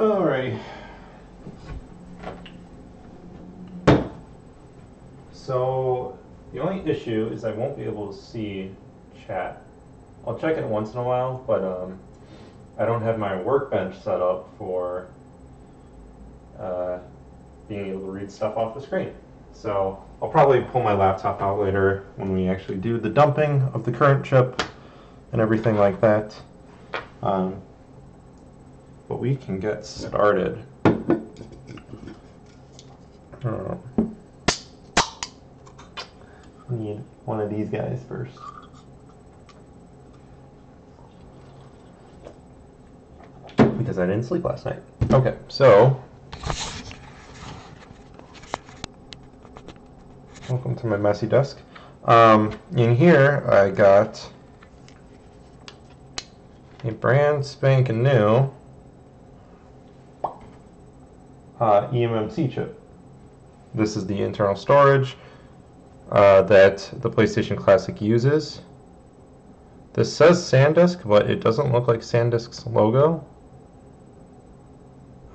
Alrighty. So the only issue is I won't be able to see chat. I'll check it once in a while, but I don't have my workbench set up for being able to read stuff off the screen. So I'll probably pull my laptop out later when we actually do the dumping of the current chip and everything like that. But we can get started. We need one of these guys first. Because I didn't sleep last night. Okay, so welcome to my messy desk. In here I got a brand spanking new eMMC chip. This is the internal storage that the PlayStation Classic uses. This says SanDisk, but it doesn't look like SanDisk's logo.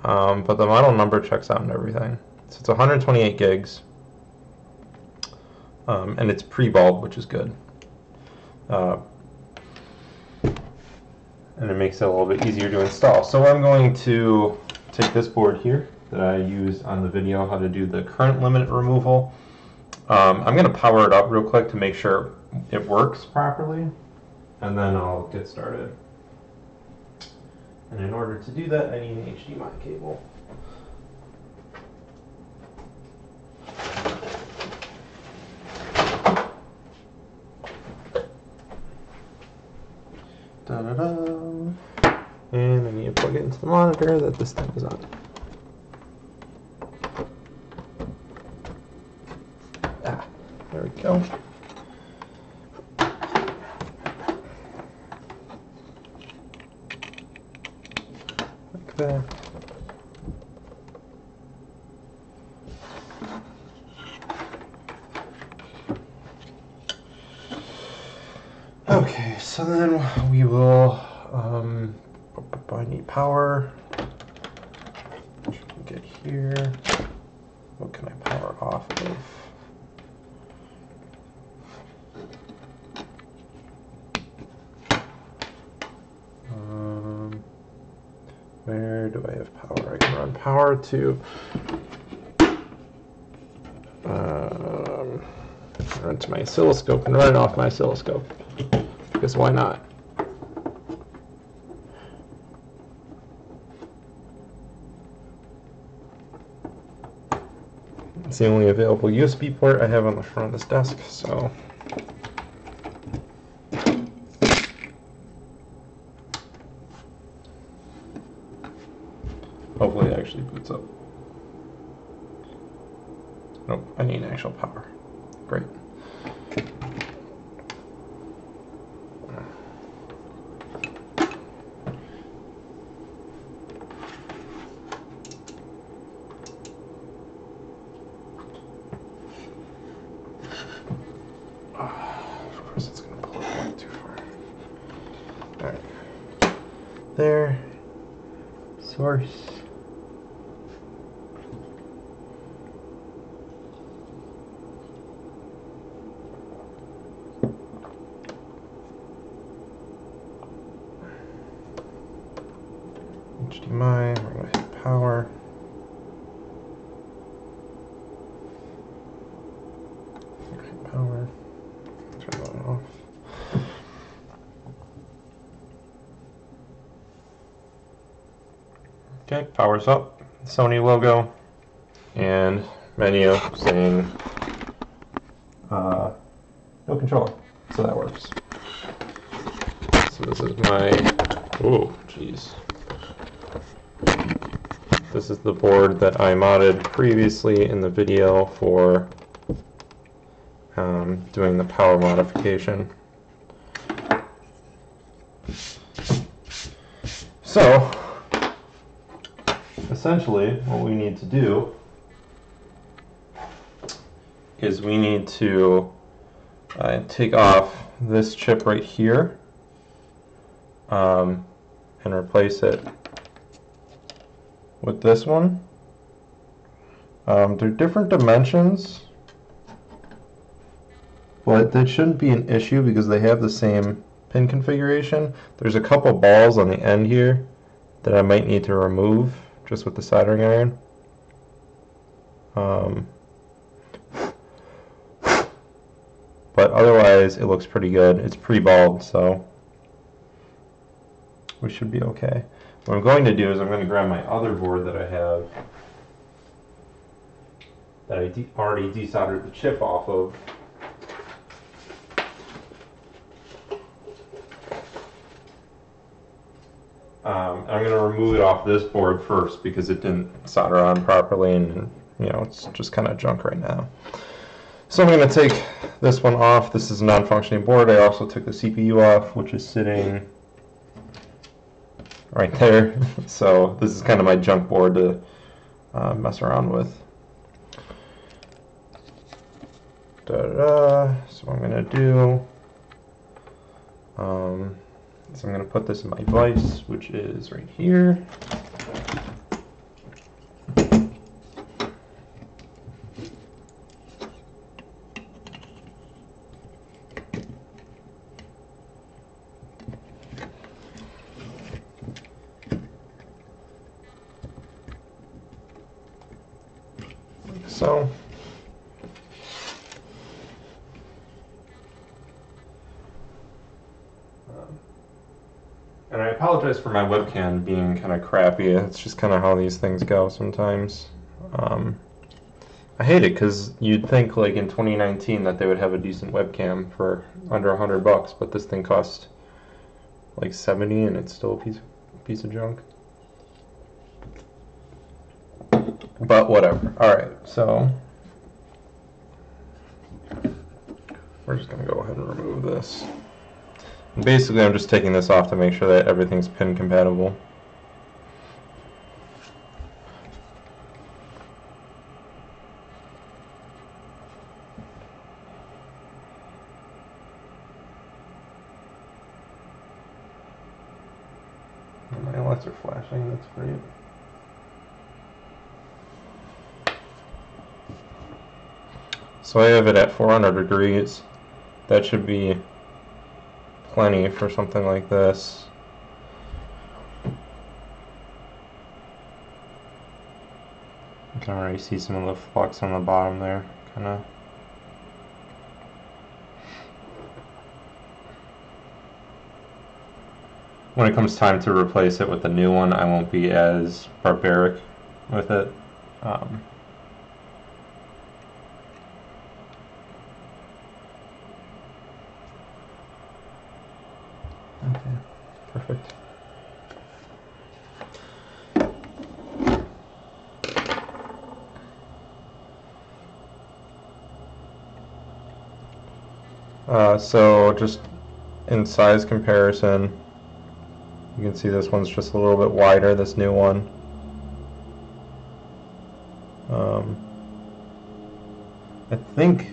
But the model number checks out and everything. So it's 128 gigs. And it's pre-bulb, which is good. And it makes it a little bit easier to install. So I'm going to take this board here that I used on the video how to do the current limit removal. I'm going to power it up real quick to make sure it works properly, and then I'll get started. And in order to do that, I need an HDMI cable. Da-da-da. And I need to plug it into the monitor that this thing is on. There we go. Like that. Okay, so then we will, I need power. Get here. What can I power off of? Where do I have power? I can run power to run to my oscilloscope and run it off my oscilloscope. Because why not? It's the only available USB port I have on the front of this desk, so. Hopefully it actually boots up. Nope, I need actual power. Great. Of course it's going to pull it way too far. Alright. There. Source. HDMI, we're going to hit power. Hit power. Turn that off. Okay, power's up. Sony logo and menu saying no controller. So that works. So this is my, oh, jeez. This is the board that I modded previously in the video for doing the power modification. So, essentially, what we need to do is we need to take off this chip right here and replace it with this one. They're different dimensions, but that shouldn't be an issue because they have the same pin configuration. There's a couple balls on the end here that I might need to remove just with the soldering iron. But otherwise it looks pretty good. It's pre-balled, so we should be okay. What I'm going to do is I'm going to grab my other board that I have that I already desoldered the chip off of. I'm going to remove it off this board first because it didn't solder on properly, and you know, it's just kind of junk right now. So I'm going to take this one off. This is a non-functioning board. I also took the CPU off, which is sitting right there. So this is kind of my junk board to mess around with. So what I'm going to do is I'm going to put this in my vise, which is right here. Like so. And I apologize for my webcam being kind of crappy. It's just kind of how these things go sometimes. I hate it because you'd think like in 2019 that they would have a decent webcam for under $100, but this thing cost like 70 and it's still a piece of junk. But whatever. Alright, so we're just going to go ahead and remove this. Basically, I'm just taking this off to make sure that everything's pin compatible. My lights are flashing, that's great. So I have it at 400 degrees. That should be plenty for something like this. You can already see some of the flux on the bottom there, kind of. When it comes time to replace it with the new one, I won't be as barbaric with it. Okay, perfect. So just in size comparison, you can see this one's just a little bit wider, this new one. I think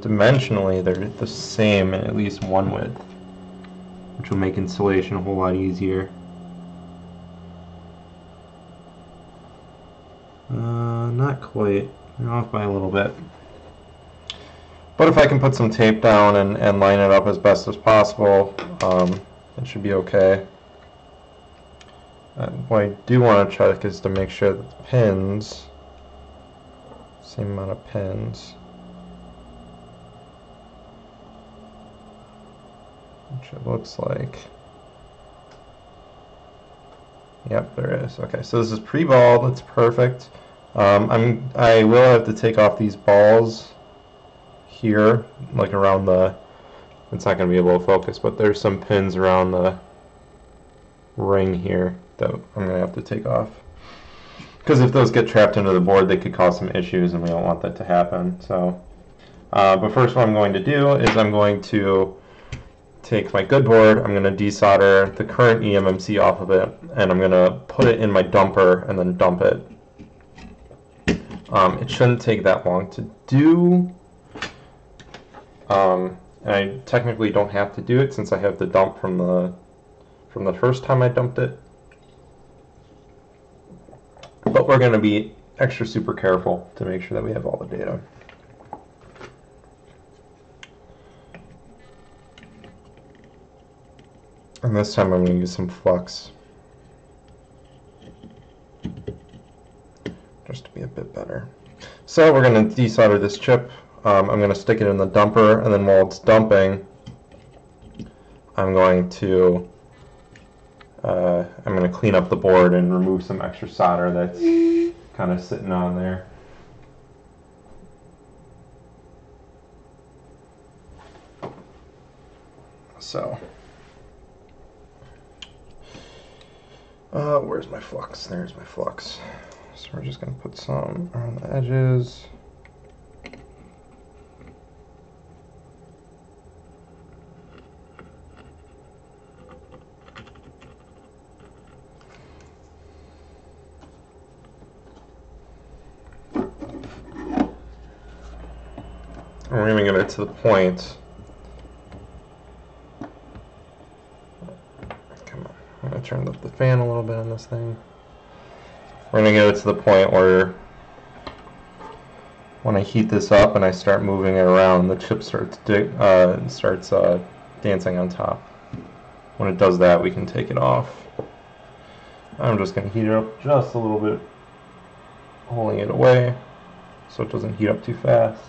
dimensionally they're the same in at least one width, which will make installation a whole lot easier. Not quite. You're off by a little bit. But if I can put some tape down and line it up as best as possible, it should be okay. What I do want to check is to make sure that the pins, same amount of pins, which it looks like. Yep, there is. Okay, so this is pre-balled. It's perfect. I will have to take off these balls here, like around the. It's not going to be able to focus, but there's some pins around the ring here that I'm going to have to take off. Because if those get trapped into the board, they could cause some issues, and we don't want that to happen. So, but first, what I'm going to do is I'm going to take my good board, I'm going to desolder the current eMMC off of it, and I'm going to put it in my dumper and then dump it. It shouldn't take that long to do. And I technically don't have to do it since I have the dump from the first time I dumped it. but we're going to be extra super careful to make sure that we have all the data. And this time I'm going to use some flux just to be a bit better. So we're going to desolder this chip. I'm going to stick it in the dumper, and then while it's dumping, I'm going to clean up the board and remove some extra solder that's kind of sitting on there. So, where's my flux? There's my flux. So we're just going to put some around the edges. And we're going to get it to the point. Come on. I'm going to turn up the fan a little bit on this thing. We're going to get it to the point where when I heat this up and I start moving it around, the chip starts dancing on top. When it does that, we can take it off. I'm just going to heat it up just a little bit, holding it away so it doesn't heat up too fast.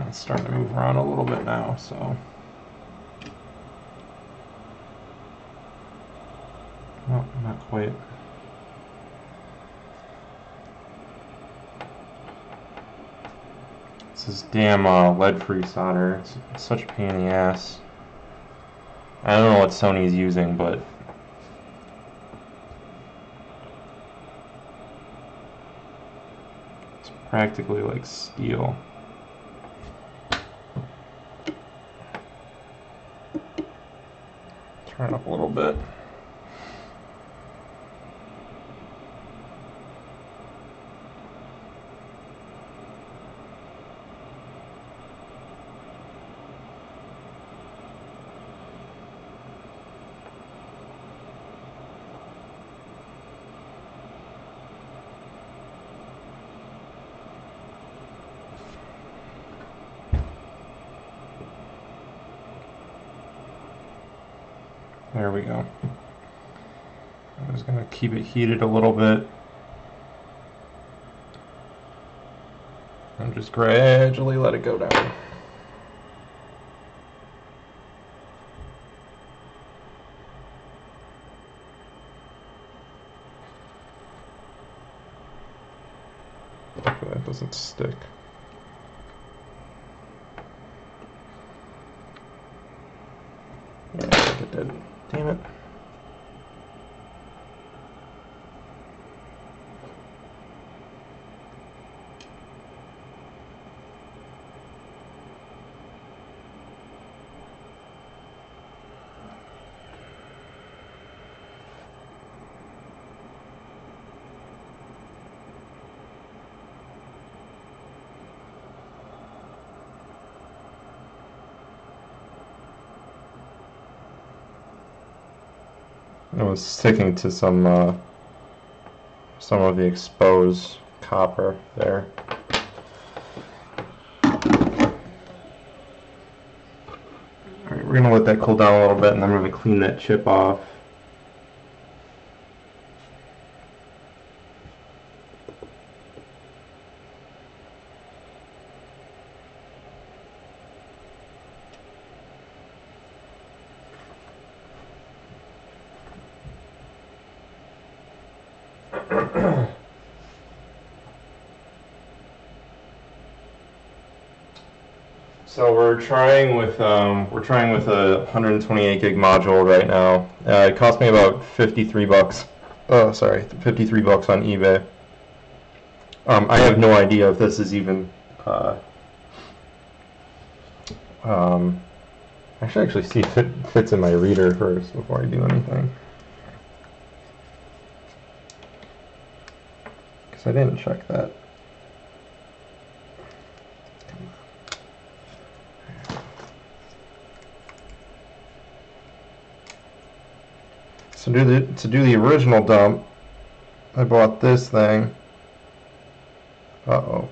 It's starting to move around a little bit now, so. No, not quite. This is damn lead-free solder. It's such a pain in the ass. I don't know what Sony's using, but it's practically like steel. Turn it up a little bit. There we go. I'm just going to keep it heated a little bit. And just gradually let it go down. Hopefully that doesn't stick. Yeah, I think it did. Damn it. It was sticking to some of the exposed copper there. Alright, we're going to let that cool down a little bit, and then we're going to clean that chip off. So we're trying with a 128 gig module right now. It cost me about 53 bucks. Oh, sorry, 53 bucks on eBay. I have no idea if this is even. I should actually see if it fits in my reader first before I do anything. Because I didn't check that. So to do the original dump, I bought this thing. Uh-oh.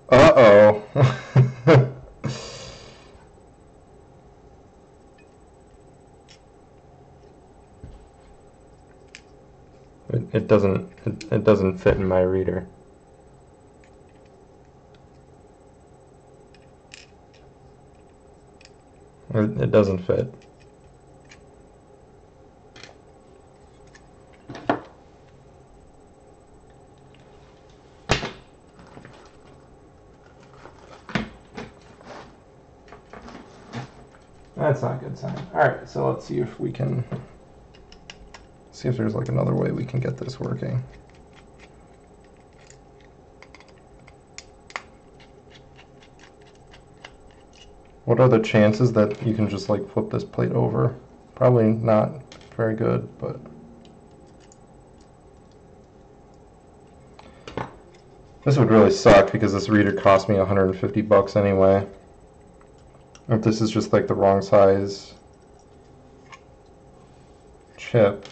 Uh-oh. it doesn't fit in my reader. It doesn't fit. That's not a good sign. Alright, so let's see if we can see if there's like another way we can get this working. What are the chances that you can just like flip this plate over? Probably not very good, but this would really suck because this reader cost me 150 bucks anyway. If this is just like the wrong size chip.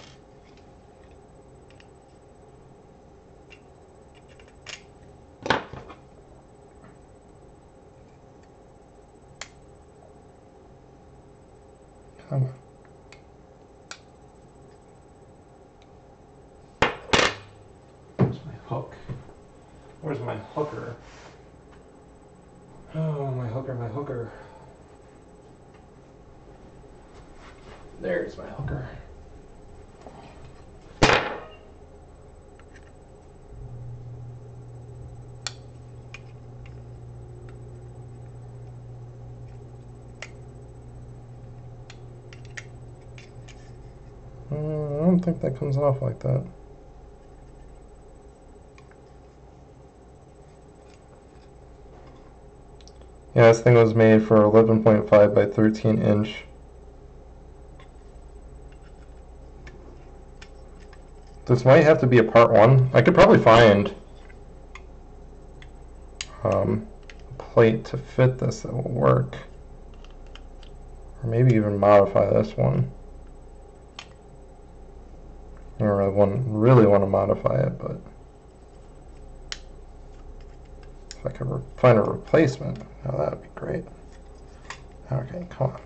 Come on. Where's my hook? Where's my hooker? Oh, my hooker, my hooker. There's my hooker. I don't think that comes off like that. Yeah, this thing was made for 11.5 by 13 inch. This might have to be a part 1. I could probably find a plate to fit this that will work. Or maybe even modify this one. I don't really want to modify it, but if I could find a replacement, now that would be great. Okay, come on.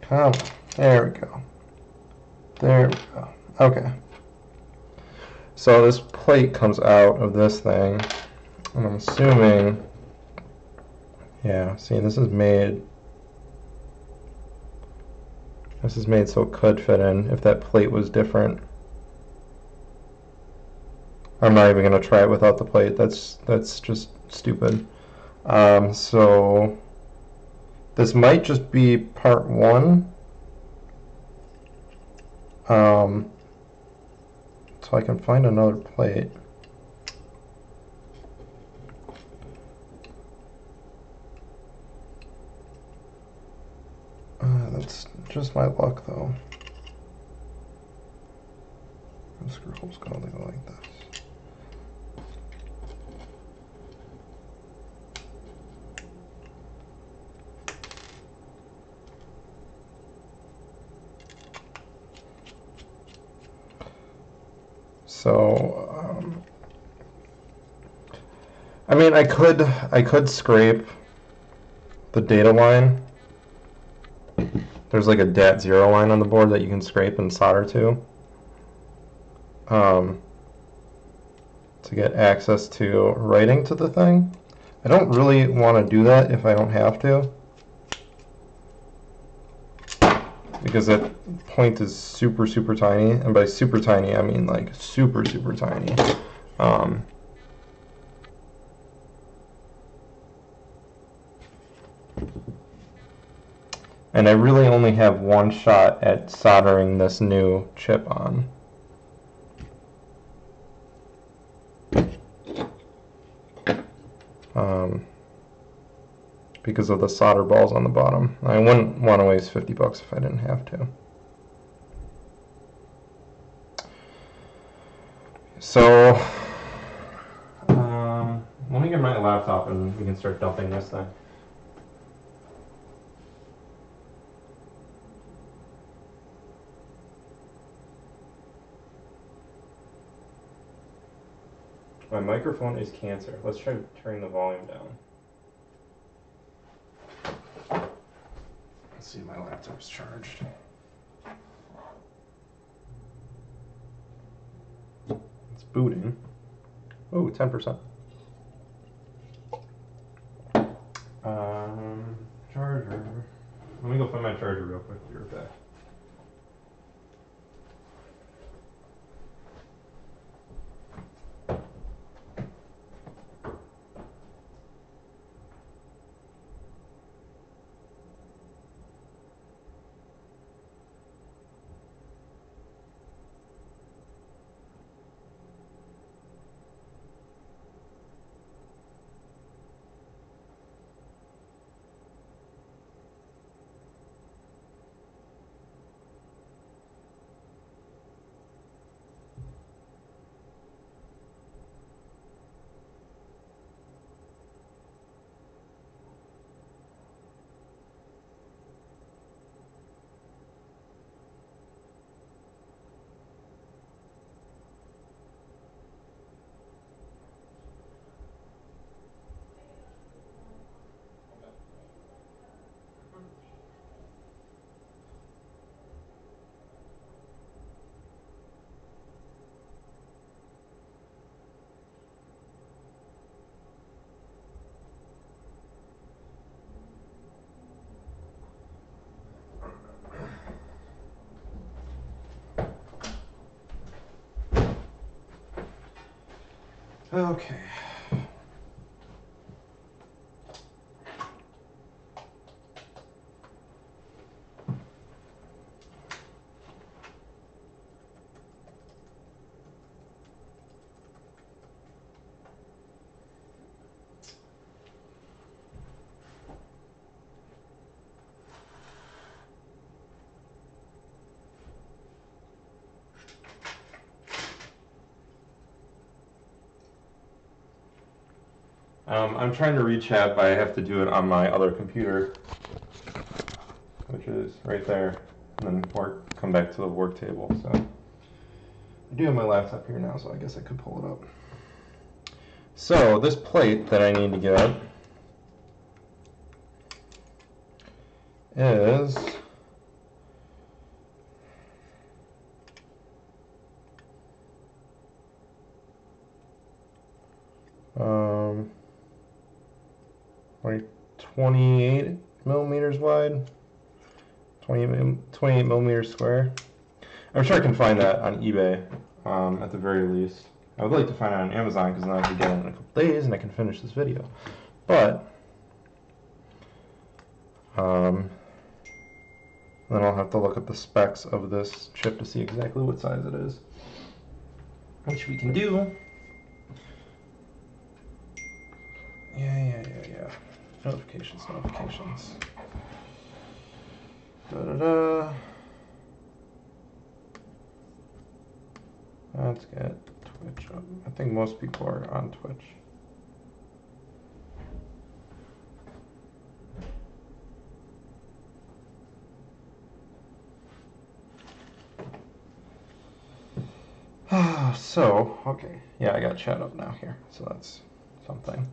Come on. There we go. There we go. Okay. So this plate comes out of this thing, and I'm assuming, yeah, see, this is made so it could fit in if that plate was different. I'm not even going to try it without the plate. That's just stupid. So this might just be part 1. So I can find another plate. That's just my luck, though. The screw hole's gonna go like this. So, I mean, I could scrape the data line. There's like a DAT0 line on the board that you can scrape and solder to get access to writing to the thing. I don't really want to do that if I don't have to. because that point is super, super tiny, and by super tiny, I mean like super, super tiny. And I really only have one shot at soldering this new chip on. Because of the solder balls on the bottom. I wouldn't want to waste $50 if I didn't have to. So, let me get my laptop and we can start dumping this thing. My microphone is cancer. Let's try turning the volume down. Let's see if my laptop's charged. It's booting. Oh, 10%. Charger. Let me go find my charger real quick. Be right back. Okay. I'm trying to rechat, but I have to do it on my other computer, which is right there, and then come back to the work table. So I do have my laptop here now, so I guess I could pull it up. So this plate that I need to get is like 28 millimeters wide, 28 millimeters square. I'm sure I can find that on eBay at the very least. I would like to find it on Amazon because then I can get it in a couple days and I can finish this video. But then I'll have to look at the specs of this chip to see exactly what size it is, which we can do. Yeah. Notifications. Da-da-da. Let's get Twitch up. I think most people are on Twitch. So, okay. Yeah, I got chat up now here, so that's something.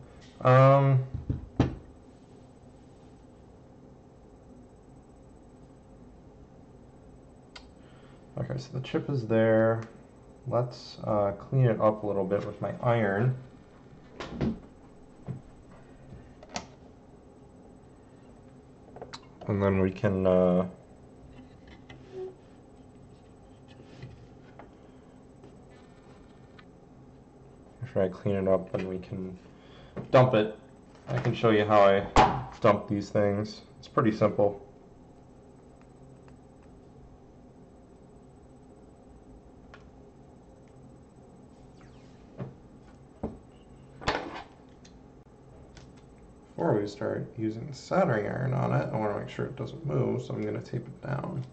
Okay, so the chip is there. Let's clean it up a little bit with my iron. And then we can After I clean it up, then we can dump it. I can show you how I dump these things. It's pretty simple. Before we start using the soldering iron on it, I want to make sure it doesn't move, so I'm going to tape it down.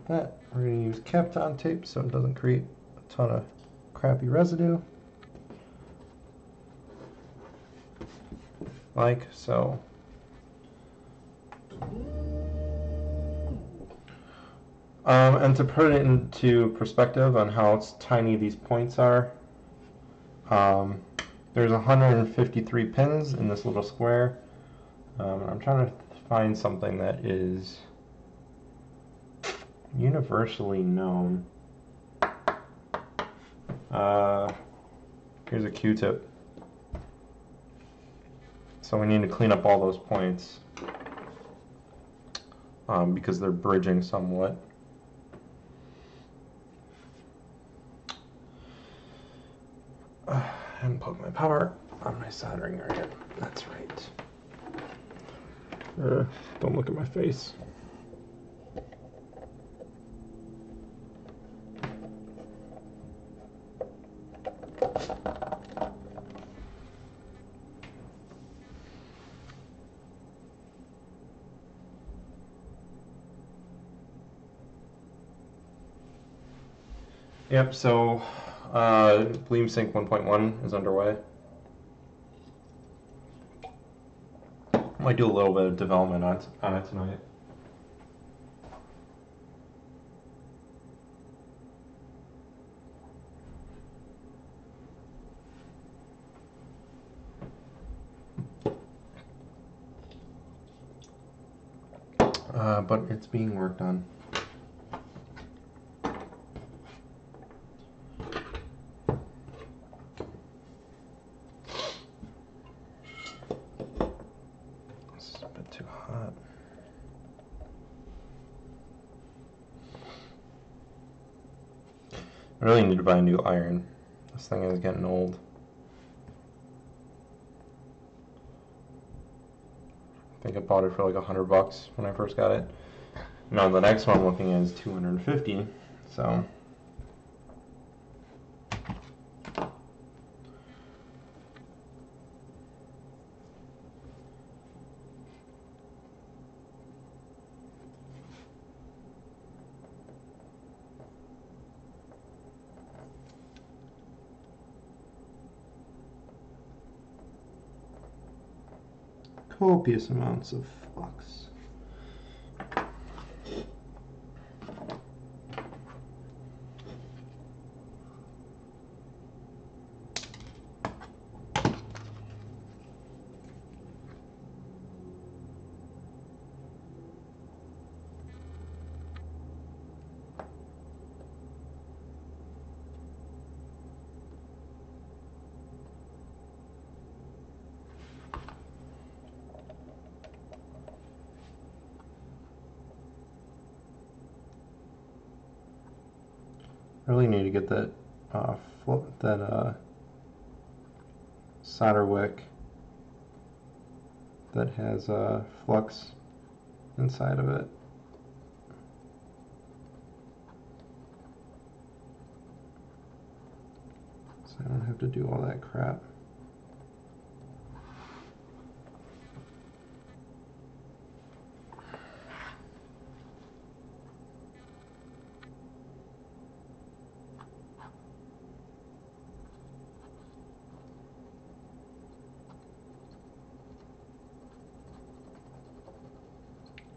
That we're going to use Kapton tape so it doesn't create a ton of crappy residue, like so. And to put it into perspective on how tiny these points are, there's 153 pins in this little square. I'm trying to find something that is universally known. Here's a Q-tip. So we need to clean up all those points because they're bridging somewhat. And plug my power on my soldering iron. That's right. Don't look at my face. Yep, so Bleem Sync 1.1 is underway. Might do a little bit of development on it tonight. But it's being worked on. This is a bit too hot. I really need to buy a new iron. This thing is getting old. I think I bought it for like $100 when I first got it. Now the next one I'm looking at is $250. So copious amounts of flux. I really need to get that solder wick that has flux inside of it. So I don't have to do all that crap.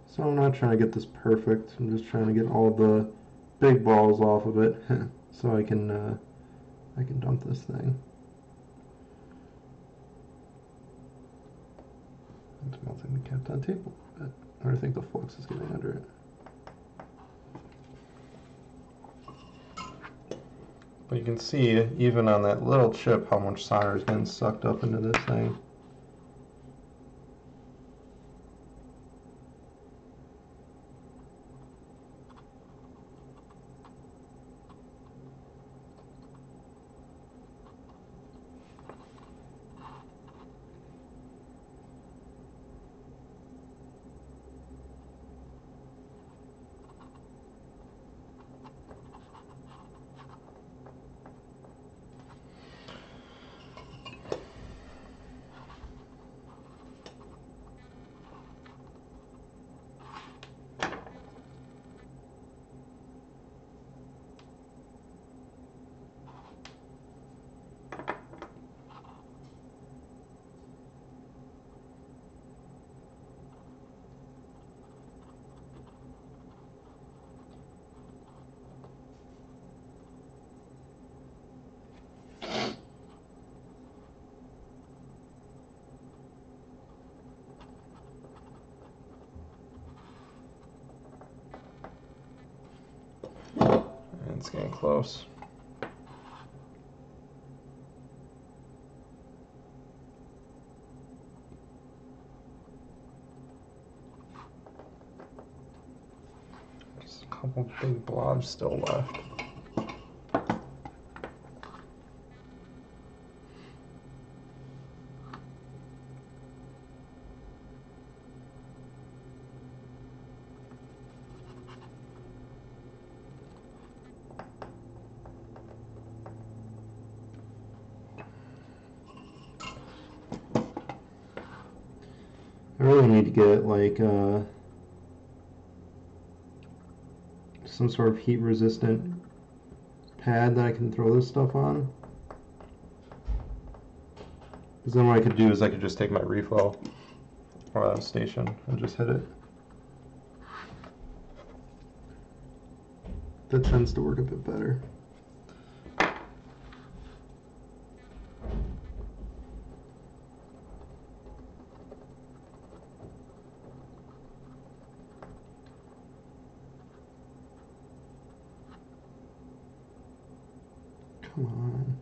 So I'm not trying to get this perfect. I'm just trying to get all the big balls off of it, so I can dump this thing. It's melting the Kapton tape a little bit, or I think the flux is getting under it. But you can see, even on that little chip, how much solder is getting sucked up into this thing. close. Just a couple big blobs still left. I really need to get like some sort of heat resistant pad that I can throw this stuff on. Because then what I could do is I could just take my reflow station and just hit it. That tends to work a bit better. Come on.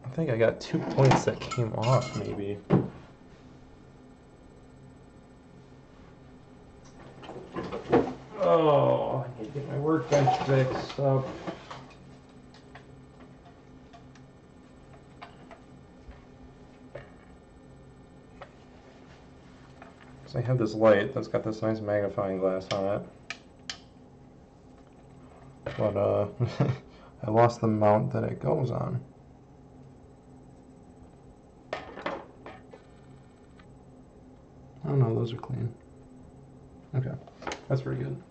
I think I got 2 points that came off, maybe. Oh, I need to get my workbench fixed up. So I have this light that's got this nice magnifying glass on it. But I lost the mount that it goes on. Oh no, those are clean. Okay, that's pretty good.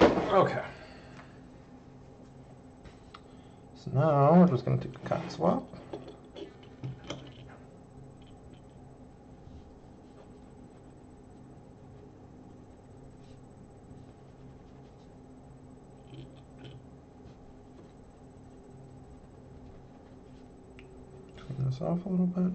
Okay. So now we're just going to take a cotton swab. Clean this off a little bit.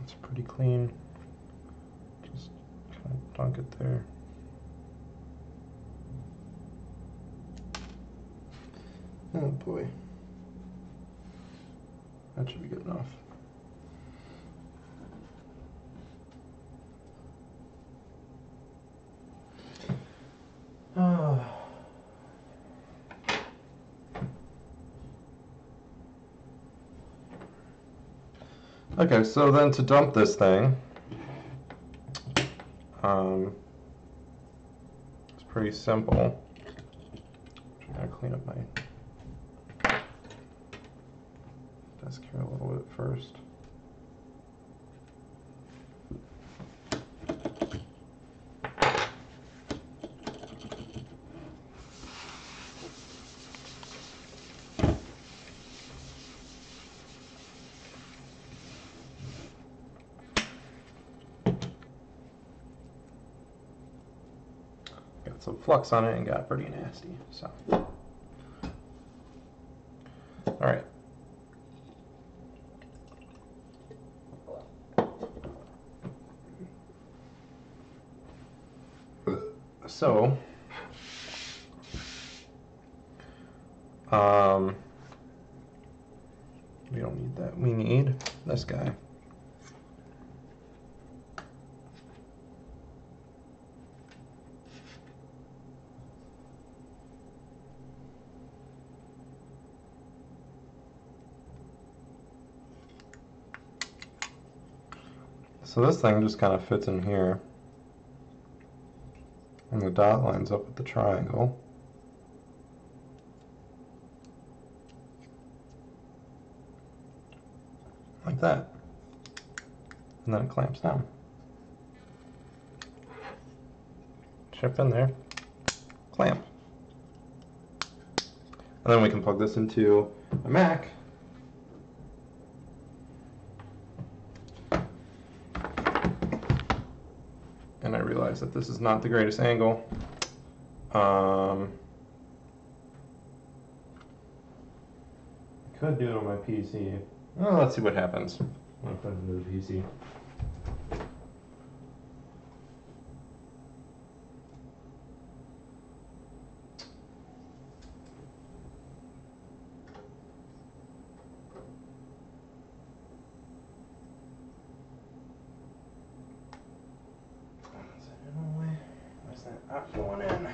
It's pretty clean. Just kind of dunk it there. Oh boy. That should be good enough. Okay, so then to dump this thing, it's pretty simple. I'm gonna clean up my desk here a little bit first. some flux on it and got pretty nasty. So, all right. So, we don't need that. We need this guy. So this thing just kind of fits in here. And the dot lines up with the triangle. Like that. And then it clamps down. Chip in there. Clamp. And then we can plug this into a Mac. And I realize that this is not the greatest angle. Could do it on my PC. Well, let's see what happens when I put it into the PC. Where's that up going in?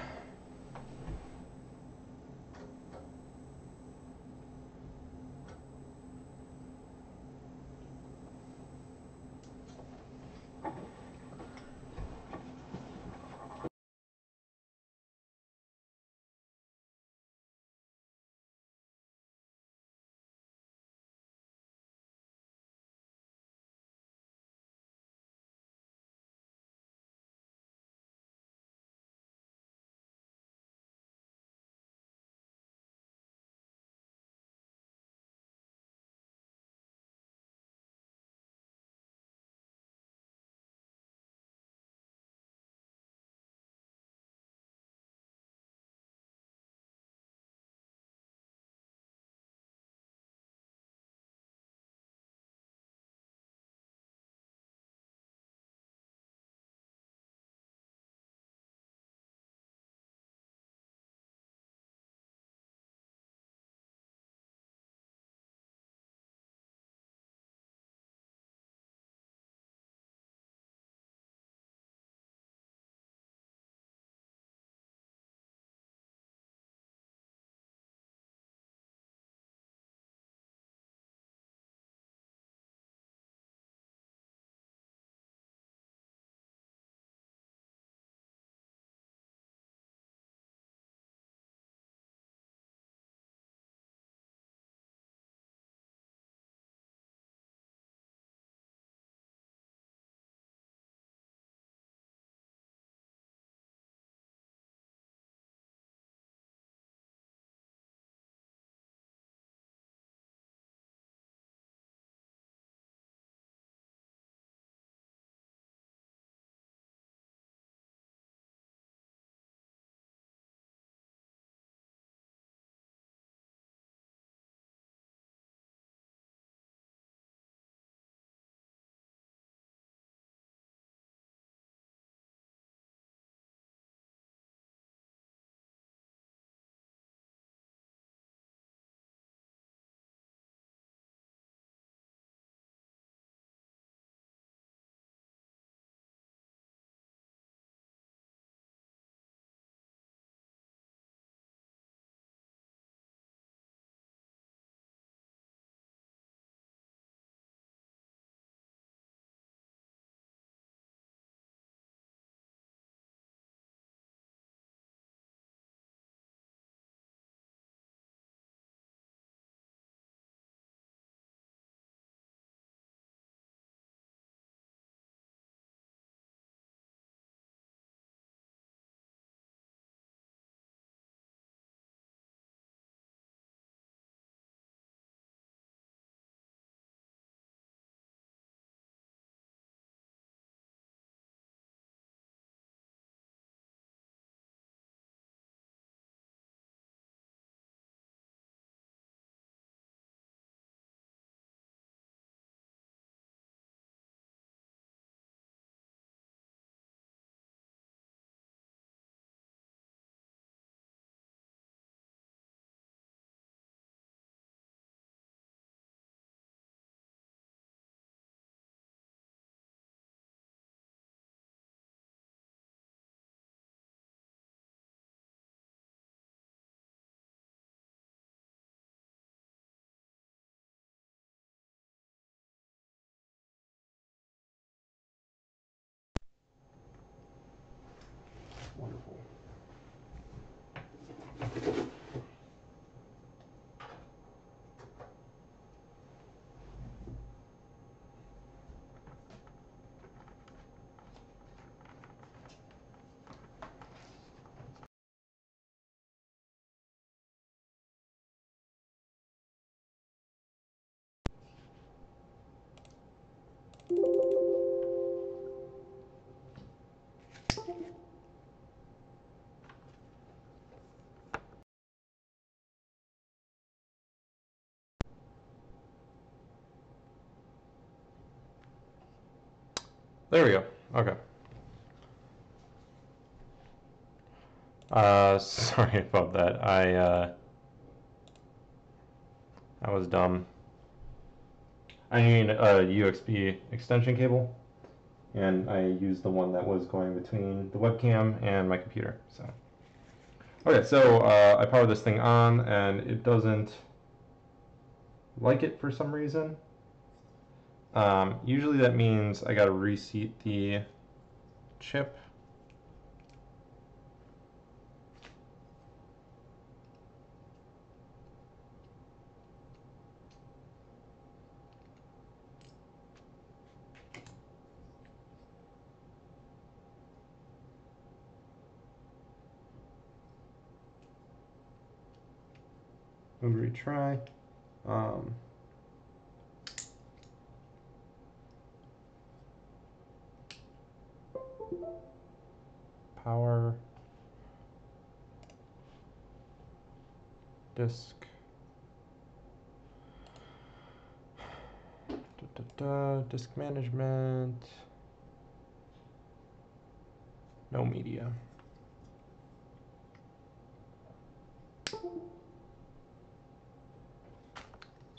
There we go. Okay. Sorry about that. I was dumb. I need a USB extension cable, and I used the one that was going between the webcam and my computer. So, okay, so I power this thing on, and it doesn't like it for some reason. Usually that means I gotta reseat the chip. We'll retry. Power. Disk. Disk management. No media. Let's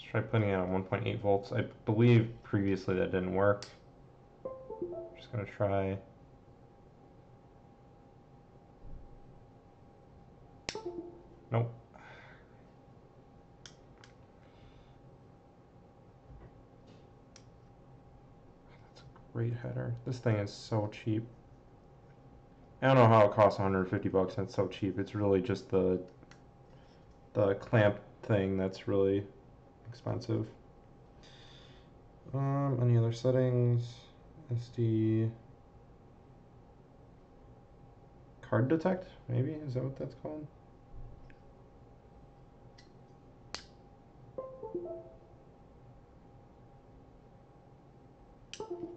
try putting it on 1.8 volts. I believe previously that didn't work. I'm just gonna try. Nope. That's a great header. This thing is so cheap. I don't know how it costs 150 bucks and it's so cheap. It's really just the clamp thing that's really expensive. Any other settings? SD card detect, maybe? Is that what that's called?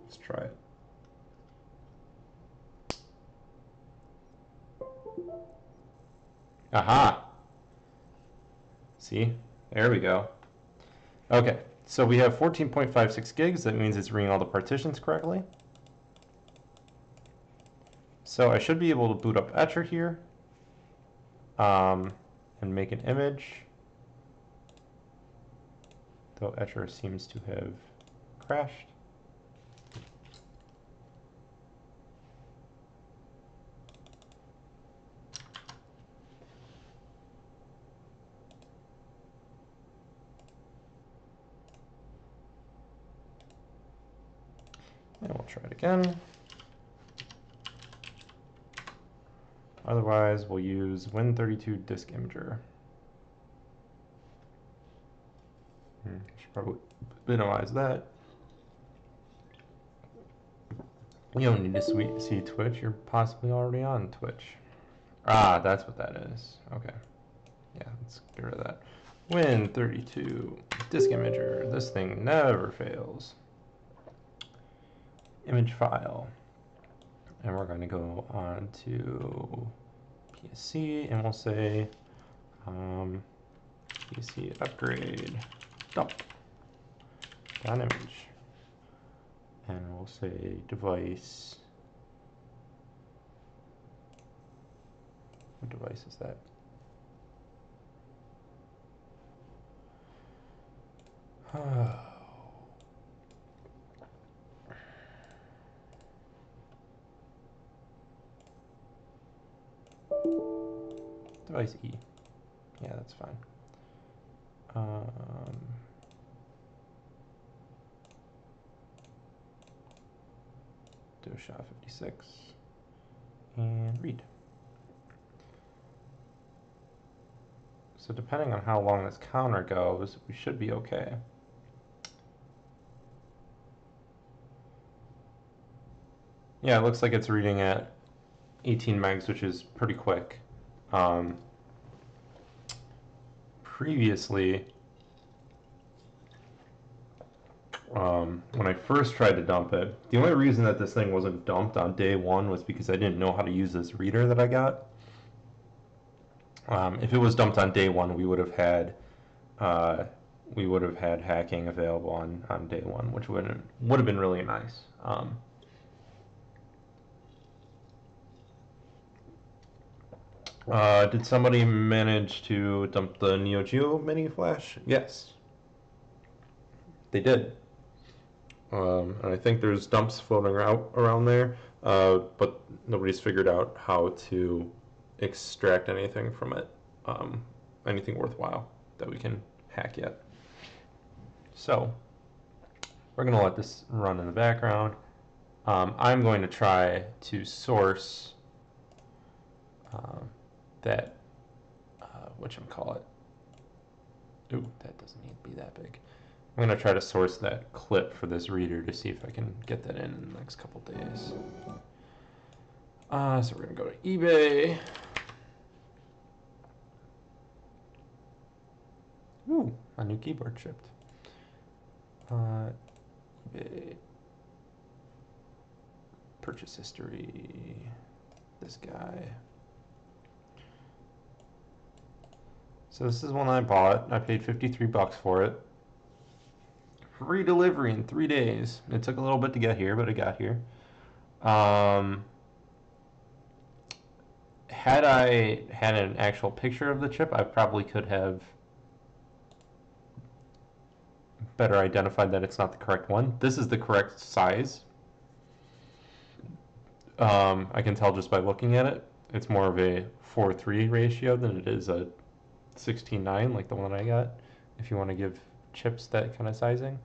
Let's try it. Aha! See? There we go. Okay, so we have 14.56 gigs. That means it's reading all the partitions correctly. So I should be able to boot up Etcher here and make an image. Though Etcher seems to have crashed. And we'll try it again. Otherwise, we'll use Win32 Disk Imager. Should probably minimize that. You don't need to see Twitch. You're possibly already on Twitch. Ah, that's what that is. Okay. Yeah, let's get rid of that. Win32 Disk Imager. This thing never fails. Image file. And we're going to go on to PSC and we'll say PSC upgrade dump down image. And we'll say device. What device is that? Device E. Yeah, that's fine. Do a SHA-56 and read. So depending on how long this counter goes, we should be okay. Yeah, it looks like it's reading at 18 megs, which is pretty quick. Previously, when I first tried to dump it, the only reason that this thing wasn't dumped on day one was because I didn't know how to use this reader that I got. If it was dumped on day one, we would have had hacking available on day one, which would have been really nice. Did somebody manage to dump the Neo Geo mini flash? Yes, they did. And I think there's dumps floating around there, but nobody's figured out how to extract anything from it, anything worthwhile that we can hack yet. So we're going to let this run in the background. I'm going to try to source that, whatchamacallit. Ooh, that doesn't need to be that big. I'm going to try to source that clip for this reader to see if I can get that in the next couple days. So we're going to go to eBay. Ooh, a new keyboard shipped. eBay. Purchase history. This guy. So this is one I bought. I paid 53 bucks for it. Free delivery in 3 days. It took a little bit to get here, but it got here. Had I had an actual picture of the chip, I probably could have better identified that it's not the correct one. This is the correct size. I can tell just by looking at it. It's more of a 4:3 ratio than it is a 16:9 like the one I got, if you want to give chips that kind of sizing.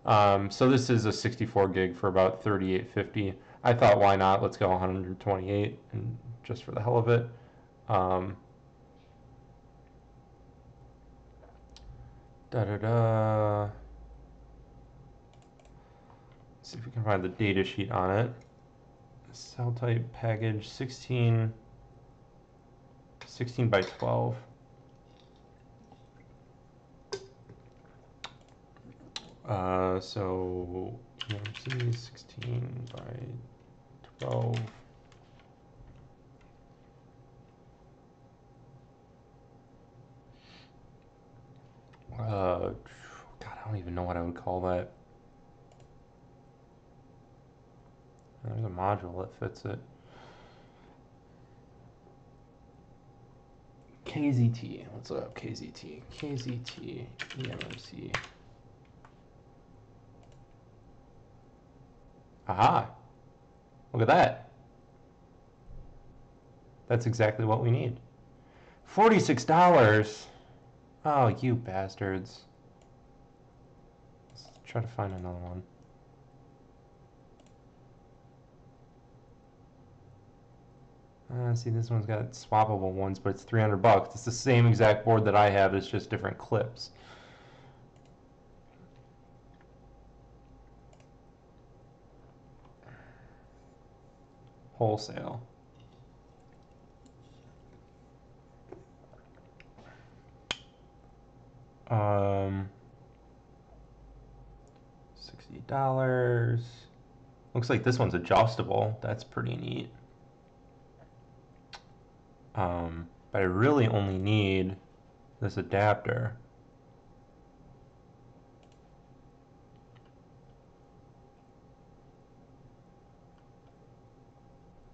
So this is a 64 gig for about $38.50. I thought, why not? Let's go 128, and just for the hell of it. See if we can find the data sheet on it. Cell type package 16 by 12. So EMC 16 by 12. God, I don't even know what I would call that. There's a module that fits it. KZT. Let's look up KZT. KZT EMMC. Aha! Look at that. That's exactly what we need. $46. Oh, you bastards. Let's try to find another one. See, this one's got swappable ones, but it's 300 bucks. It's the same exact board that I have, it's just different clips. Wholesale. $60. Looks like this one's adjustable. That's pretty neat. But I really only need this adapter.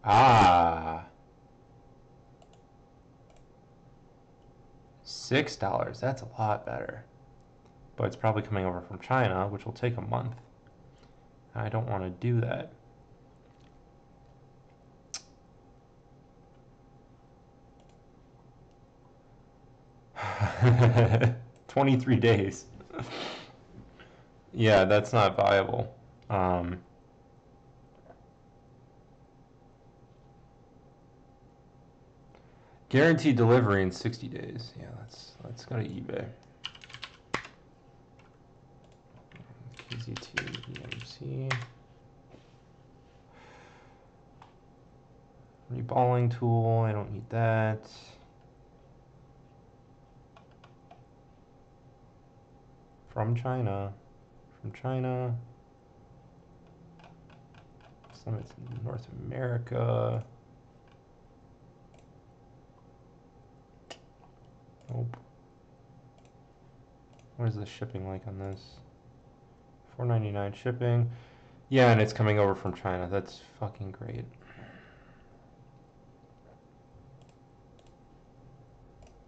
Ah, $6. That's a lot better. But it's probably coming over from China, which will take a month. I don't want to do that. $23 days. Yeah, that's not viable. Guaranteed delivery in 60 days. Yeah, let's go to eBay. KZT EMC. Reballing tool, I don't need that. From China. Some it's North America. Nope. What is the shipping like on this? $4.99 shipping. Yeah, and it's coming over from China. That's fucking great.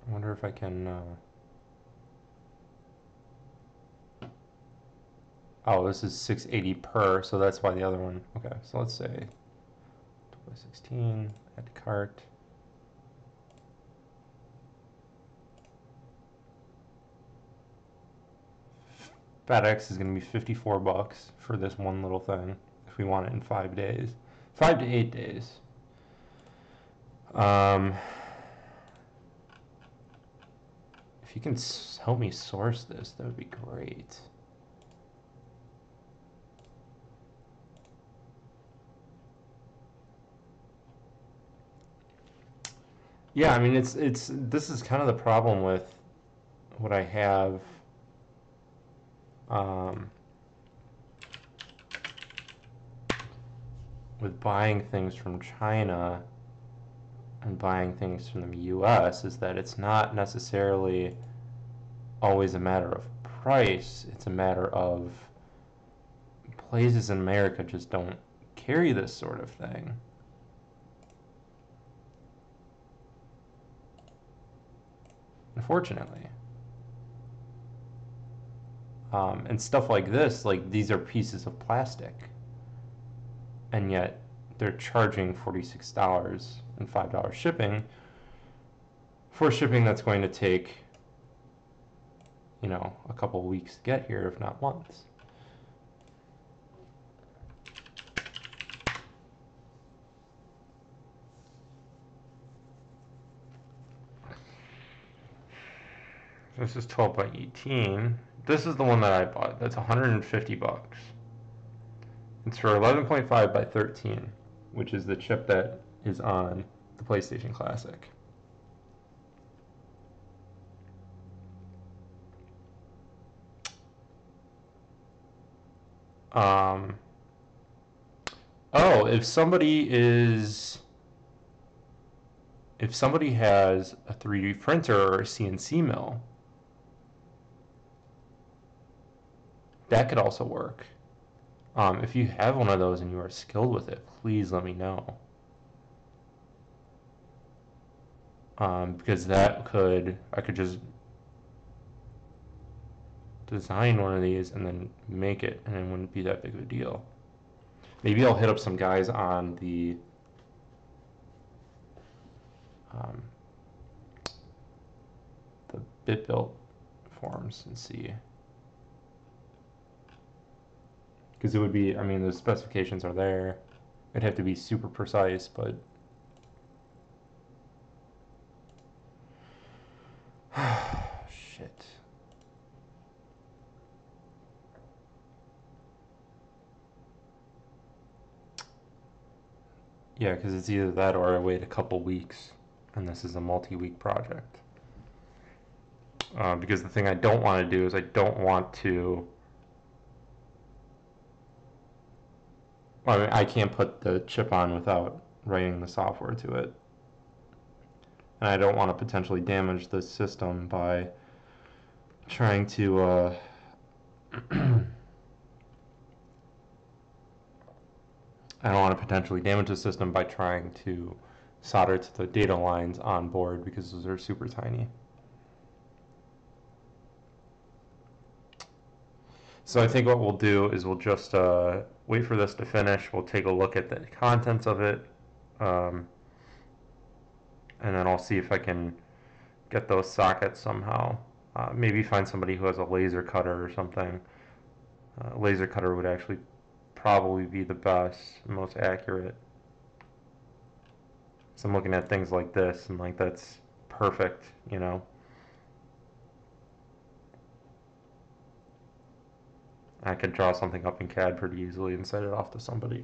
I wonder if I can... Oh, this is 680 per, so that's why the other one... Okay, so let's say 16, add to cart. FedEx is going to be 54 bucks for this one little thing if we want it in 5 days. 5 to 8 days. If you can help me source this, that would be great. Yeah, I mean this is kind of the problem with what I have. With buying things from China and buying things from the US is that it's not necessarily always a matter of price, it's a matter of places in America just don't carry this sort of thing. Unfortunately. And stuff like this, like these are pieces of plastic. And yet they're charging $46 and $5 shipping for shipping that's going to take, you know, a couple weeks to get here, if not months. This is 12 by 18. This is the one that I bought. That's 150 bucks. It's for 11.5 by 13, which is the chip that is on the PlayStation Classic. Oh, if somebody has a 3D printer or a CNC mill, that could also work. If you have one of those and you are skilled with it, please let me know. Because I could just design one of these and then make it, and it wouldn't be that big of a deal. Maybe I'll hit up some guys on the BitBuilt forums and see. Because it would be, I mean, the specifications are there. It'd have to be super precise, but shit. Yeah, because it's either that or I wait a couple weeks, and this is a multi-week project. Because the thing I don't want to do is I don't want to... I mean, I can't put the chip on without writing the software to it. And I don't want to potentially damage the system by trying to I don't want to potentially damage the system by trying to solder to the data lines on board because those are super tiny. So I think what we'll do is we'll just wait for this to finish. We'll take a look at the contents of it, and then I'll see if I can get those sockets somehow. Maybe find somebody who has a laser cutter or something. Laser cutter would actually probably be the best, most accurate. So I'm looking at things like this, and like that's perfect, you know. I could draw something up in CAD pretty easily and send it off to somebody.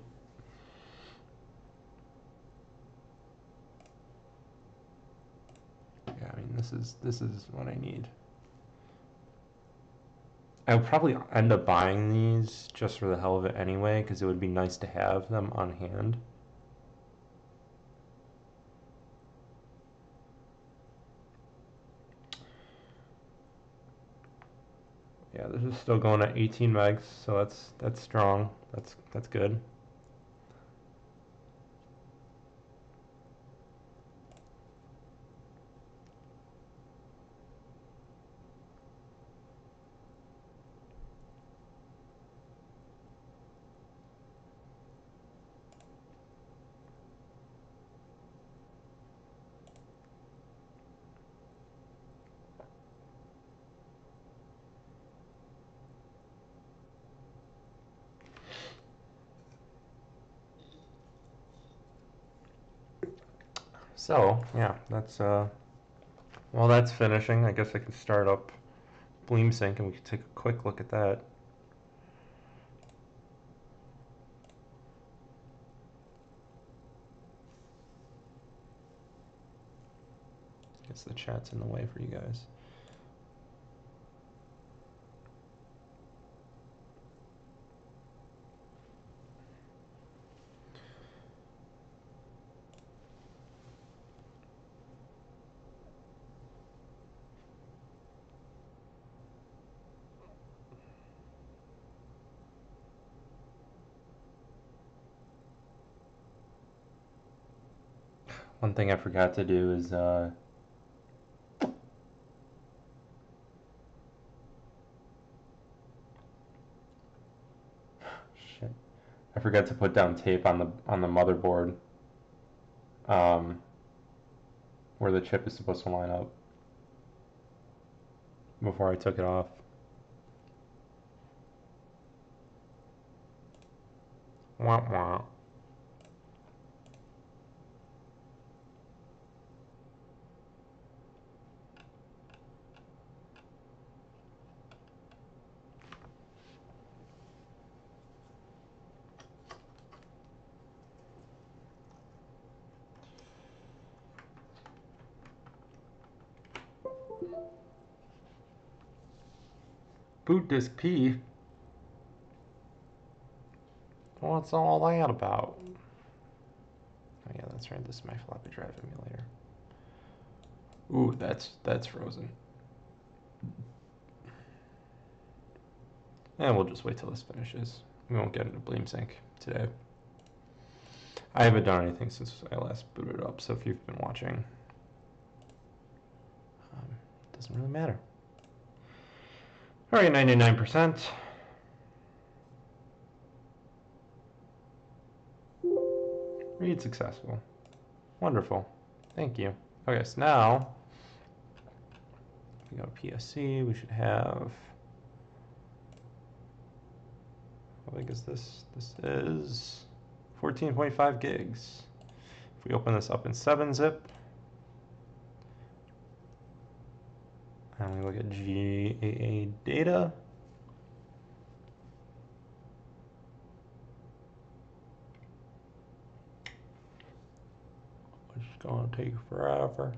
Yeah, I mean this is what I need. I would probably end up buying these just for the hell of it anyway, because it would be nice to have them on hand. Yeah, this is still going at 18 megs, so that's strong. That's good. So, yeah, that's, while that's finishing, I guess I can start up BleemSync and we can take a quick look at that. I guess the chat's in the way for you guys. One thing I forgot to do is shit. I forgot to put down tape on the motherboard where the chip is supposed to line up before I took it off. Wah wah. Boot disk P? What's all that about? Oh yeah, that's right, this is my floppy drive emulator. Ooh, that's frozen. And we'll just wait till this finishes. We won't get into BleemSync today. I haven't done anything since I last booted up, so if you've been watching, it doesn't really matter. All right, 99%. Read successful. Wonderful. Thank you. Okay, so now we go to PSC. We should have. How big is this? This is 14.5 gigs. If we open this up in 7-zip, and we look at GAA data, it's going to take forever.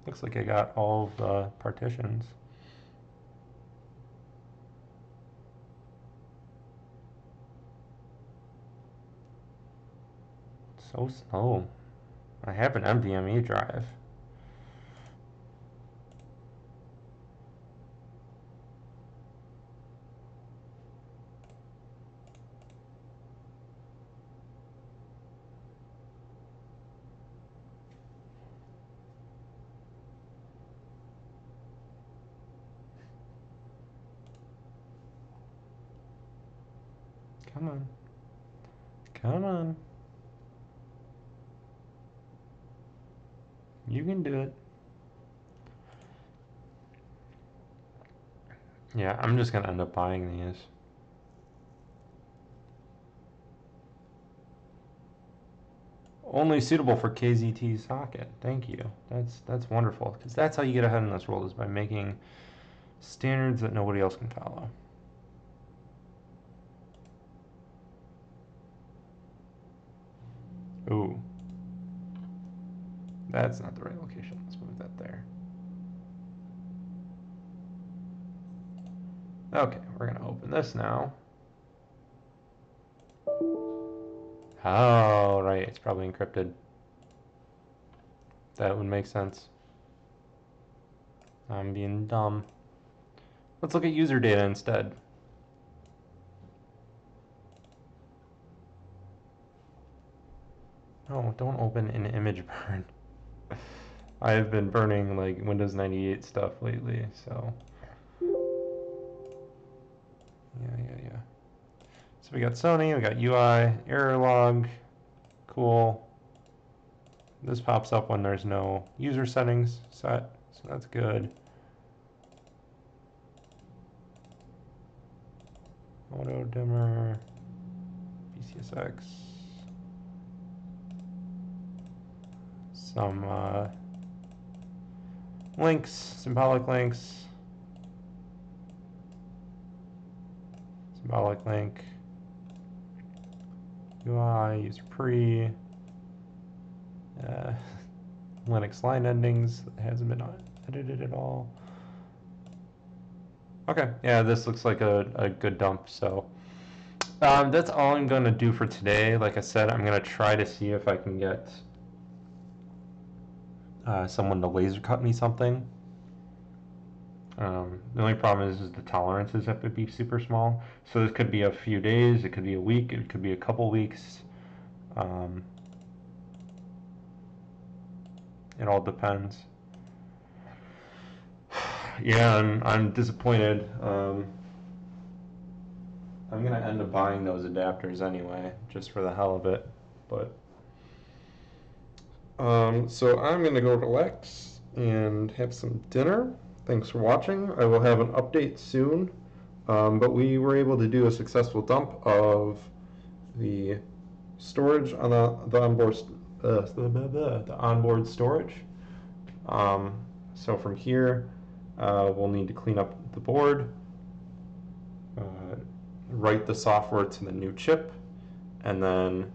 Looks like I got all of the partitions. So slow. I have an NVMe drive. Come on. Come on. You can do it. Yeah, I'm just gonna end up buying these. Only suitable for KZT socket. Thank you. That's wonderful, because that's how you get ahead in this world, is by making standards that nobody else can follow. Ooh. That's not the right location. Let's move that there. Okay, we're gonna open this now. Oh, right, it's probably encrypted. That would make sense. I'm being dumb. Let's look at user data instead. No, don't open an image burn. I have been burning like Windows 98 stuff lately, so. Yeah. So we got Sony, we got UI, error log, cool. This pops up when there's no user settings set, so that's good. auto dimmer, PCSX, some links, symbolic links, symbolic link, UI, user pre, Linux line endings that hasn't been edited at all. Okay, yeah, this looks like a good dump, so that's all I'm going to do for today. Like I said, I'm going to try to see if I can get someone to laser cut me something. The only problem is the tolerances have to be super small. So this could be a few days, it could be a week, it could be a couple weeks. It all depends. Yeah, I'm disappointed. I'm gonna end up buying those adapters anyway, just for the hell of it. But so I'm gonna go relax and have some dinner. Thanks for watching. I will have an update soon. But we were able to do a successful dump of the storage on the onboard storage. So from here, we'll need to clean up the board, write the software to the new chip, and then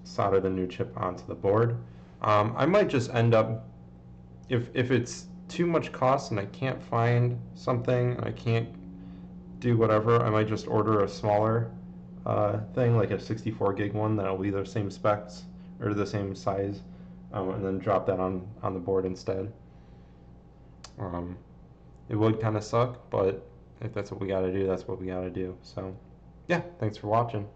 solder the new chip onto the board. I might just end up, if it's too much cost and I can't find something and I can't do whatever, I might just order a smaller thing, like a 64 gig one that'll be the same specs or the same size, and then drop that on the board instead. It would kind of suck, but if that's what we got to do, that's what we got to do. So yeah, thanks for watching.